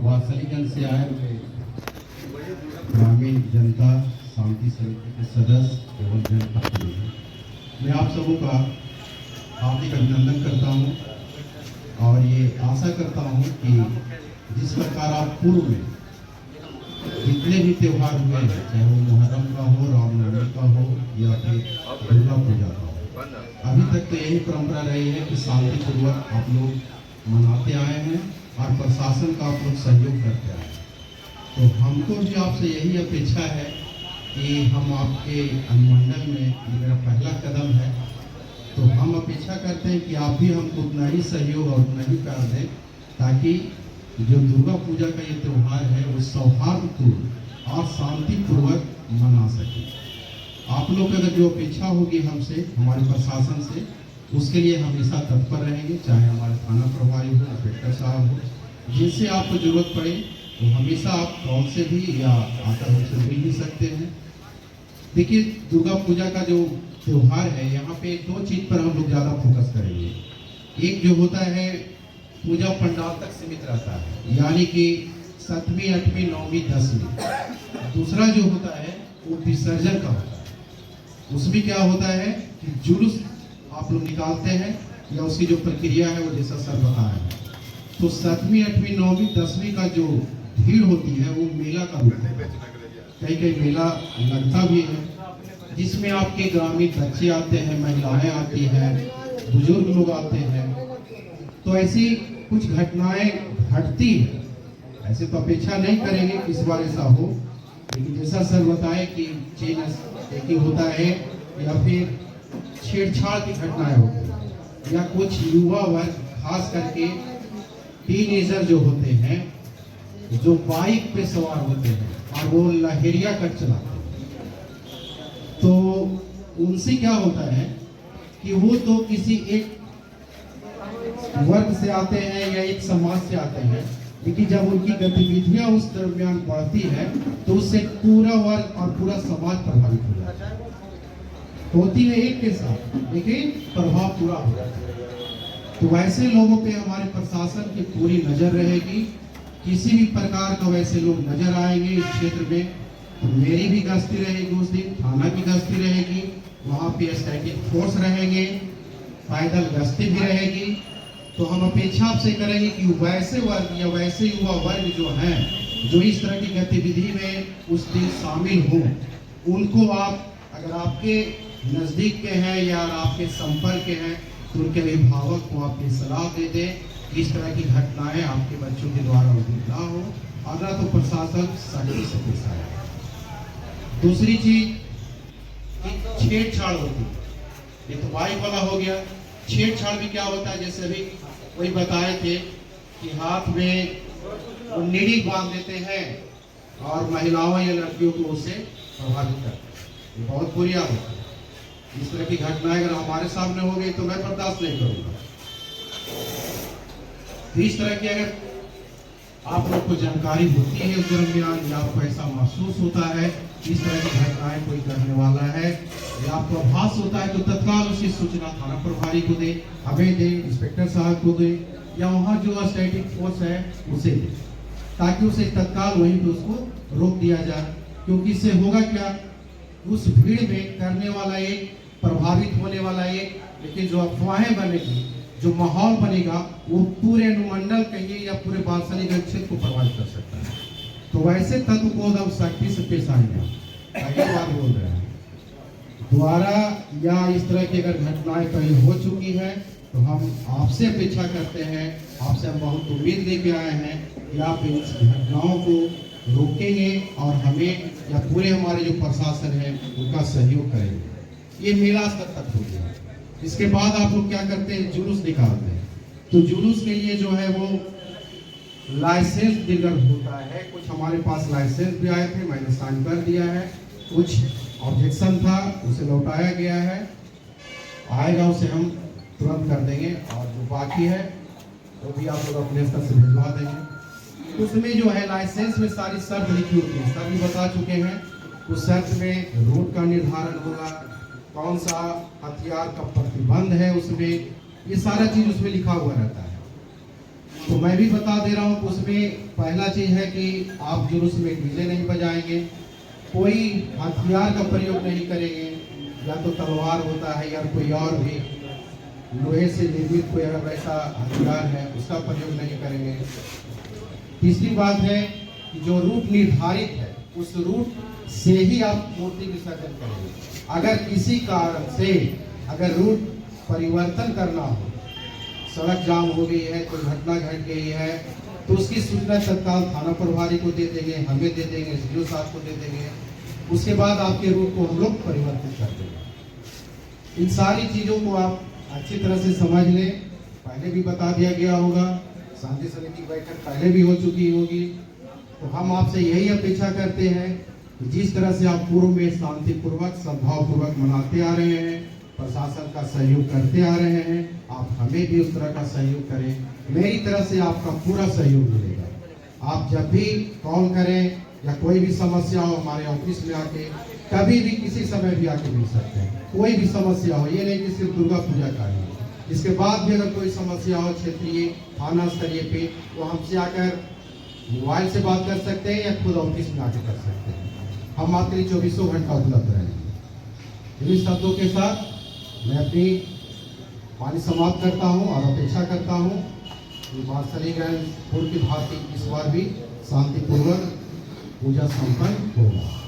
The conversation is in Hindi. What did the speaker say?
वात्सलीगंज से आए हुए ग्रामीण जनता शांति समिति के सदस्य एवं जनप्रतिनिधि, मैं आप सबों का हार्दिक अभिनंदन करता हूं और ये आशा करता हूं कि जिस प्रकार आप पूर्व में जितने भी त्यौहार हुए हैं, चाहे वो मुहर्रम का हो, रामनवमी का हो या फिर दुर्गा पूजा का हो, अभी तक तो यही परंपरा रही है कि शांतिपूर्वक आप लोग मनाते आए हैं और प्रशासन का आप लोग सहयोग करते आए हैं। तो हमको भी आपसे यही अपेक्षा है कि हम आपके अनुमंडल में, ये मेरा पहला कदम है, तो हम अपेक्षा करते हैं कि आप भी हमको उतना ही सहयोग और उतना ही प्यार दें, ताकि जो दुर्गा पूजा का ये त्यौहार है वो सौहार्दपूर्ण और शांतिपूर्वक मना सके। आप लोग की अगर जो अपेक्षा होगी हमसे, हमारे प्रशासन से, उसके लिए हमेशा तत्पर रहेंगे, चाहे हमारे थाना प्रभारी हो, इंस्पेक्टर साहब हो, जिनसे आपको जरूरत पड़े तो हमेशा आप कॉल से भी या आकर हमसे मिल भी सकते हैं। देखिए, दुर्गा पूजा का जो त्यौहार है, यहाँ पे दो चीज़ पर हम लोग ज़्यादा फोकस करेंगे। एक जो होता है पूजा पंडाल तक सीमित रहता है, यानी कि 7वीं 8वीं 9वीं 10वीं। दूसरा जो होता है वो विसर्जन का होता है। उसमें क्या होता है कि जुलूस आप लोग निकालते हैं या उसकी जो प्रक्रिया है वो जैसा सर बताया है, तो 7वीं 8वीं 9वीं 10वीं का जो भीड़ होती है वो मेला का रूप है। कई कई मेला लगता भी है, जिसमें आपके ग्रामीण बच्चे आते हैं, महिलाएं आती हैं, बुजुर्ग लोग आते हैं। तो ऐसी कुछ घटनाएं घटती है। ऐसे तो अपेक्षा नहीं करेंगे कि इस बार ऐसा हो, लेकिन जैसा सर बताए कि चेन स्नैचिंग होता है या फिर छेड़छाड़ की घटनाएं होती है, या कुछ युवा वर्ग खास करके टीनेजर जो होते हैं, जो बाइक पे सवार होते हैं और वो लहेरिया कट चलाते हैं, तो उनसे क्या होता है कि वो तो किसी एक वर्ग से आते हैं या एक समाज से आते हैं, लेकिन जब उनकी गतिविधियां उस दरमियान बढ़ती है तो उससे पूरा वर्ग और पूरा समाज प्रभावित हो जाता है। होती है एक के साथ, लेकिन प्रभाव पूरा हो जाता है। तो वैसे लोगों पे हमारे प्रशासन की पूरी नजर रहेगी। किसी भी प्रकार का वैसे लोग नजर आएंगे इस क्षेत्र में, तो मेरी भी गश्ती रहेगी उस दिन, थाना की गश्ती रहेगी, वहाँ पे स्टैटिक फोर्स रहेंगे, पैदल गश्ती भी रहेगी। तो हम अपेक्षा आपसे करेंगे कि वैसे वर्ग या वैसे युवा वर्ग जो हैं, जो इस तरह की गतिविधि में उस दिन शामिल हों, उनको आप अगर आपके नज़दीक के हैं या आपके संपर्क के हैं, तो उनके अभिभावक को आप ये सलाह दे दें कि इस तरह की घटनाएं आपके बच्चों के द्वारा उचित ना हो, और ना तो प्रशासन सख्ती से पेश आए। दूसरी चीज, छेड़छाड़ होती है। ये तो बाइक वाला हो गया। छेड़छाड़ भी क्या होता है, जैसे अभी वही बताए थे कि हाथ में निड़ी बांध देते हैं और महिलाओं या लड़कियों को उससे प्रभावित करते हैं। ये बहुत बुरी आदत है। इस तरह की घटनाएं अगर हमारे सामने हो गई तो मैं बर्दाश्त नहीं करूंगा। तो इस तरह की अगर आप लोग को जानकारी होती है उस दरमियान, या आपको ऐसा महसूस होता है इस तरह की घटनाएं कोई करने वाला है, या आपको आभास होता है, तो तत्काल उसकी सूचना थाना प्रभारी को दे, हमें दे, इंस्पेक्टर साहब को दे, या वहाँ जो स्टैटिक फोर्स है उसे दे, ताकि उसे तत्काल वहीं पे उसको रोक दिया जाए। क्योंकि इससे होगा क्या, उस भीड़ में करने वाला एक, प्रभावित होने वाला एक, लेकिन जो अफवाहें बनेगी, जो माहौल बनेगा, वो पूरे अनुमंडल कहिए या पूरे वात्सलीगंज क्षेत्र को प्रभावित कर सकता है। तो वैसे तत्व को हम सख्ती से पेश आएंगे। अगली बात बोल रहे हैं द्वारा, या इस तरह की अगर घटनाएं कहीं हो चुकी है तो हम आपसे अपेक्षा करते हैं, आपसे हम बहुत उम्मीद लेके आए हैं कि आप इन घटनाओं को रोकेंगे और हमें या पूरे हमारे जो प्रशासन है उनका सहयोग करेंगे। ये मेला स्तर तक हो गया। इसके बाद आप लोग क्या करते हैं, जुलूस निकालते हैं। तो जुलूस के लिए जो है वो लाइसेंस डीलर होता है। कुछ हमारे पास लाइसेंस भी आए थे, मैंने साइन कर दिया है। कुछ ऑब्जेक्शन था, उसे लौटाया गया है, आएगा उसे हम तुरंत कर देंगे, और जो बाकी है वो भी आप लोग अपने स्तर से भिजवा देंगे। उसमें जो है लाइसेंस में सारी शर्त लिखी होती है, सर भी बता चुके हैं। उस शर्त में रूट का निर्धारण होगा, कौन सा हथियार का प्रतिबंध है, उसमें ये सारा चीज उसमें लिखा हुआ रहता है। तो मैं भी बता दे रहा हूँ कि उसमें पहला चीज है कि आप जुलूस में डीजे नहीं बजाएंगे, कोई हथियार का प्रयोग नहीं करेंगे, या तो तलवार होता है या कोई और भी लोहे से निर्मित कोई अगर वैसा हथियार है उसका प्रयोग नहीं करेंगे। तीसरी बात है कि जो रूट निर्धारित है उस रूट से ही आप मूर्ति विसर्जन करेंगे। अगर किसी कारण से अगर रूट परिवर्तन करना हो, सड़क जाम हो गई है, कोई घटना घट गई है, तो उसकी सूचना तत्काल थाना प्रभारी को दे देंगे, हमें दे देंगे, एसडीओ साहब को दे देंगे। उसके बाद आपके रूट को हम लोग परिवर्तित कर देंगे। इन सारी चीजों को आप अच्छी तरह से समझ लें। पहले भी बता दिया गया होगा, शांति समिति की बैठक पहले भी हो चुकी होगी। तो हम आपसे यही अपेक्षा करते हैं कि जिस तरह से आप पूर्व में शांतिपूर्वक सद्भावपूर्वक मनाते आ रहे हैं, प्रशासन का सहयोग करते आ रहे हैं, आप हमें भी उस तरह का सहयोग करें। मेरी तरफ से आपका पूरा सहयोग मिलेगा। आप जब भी कॉल करें या कोई भी समस्या हो, हमारे ऑफिस में आके कभी भी किसी समय भी आके मिल सकते हैं। कोई भी समस्या हो, ये नहीं कि सिर्फ दुर्गा पूजा का ही, इसके बाद भी अगर कोई समस्या हो क्षेत्रीय थाना स्तरीय पे, तो हमसे आकर मोबाइल से बात कर सकते हैं या खुद ऑफिस में आके कर सकते हैं। हम आपके लिए 24 घंटा उपलब्ध रहेंगे। इन्हीं शब्दों के साथ मैं अपनी वाणी समाप्त करता हूं और अपेक्षा करता हूं कि मार्शलीगंज पूर्व की भांति इस बार भी शांतिपूर्वक पूजा संपन्न होगा।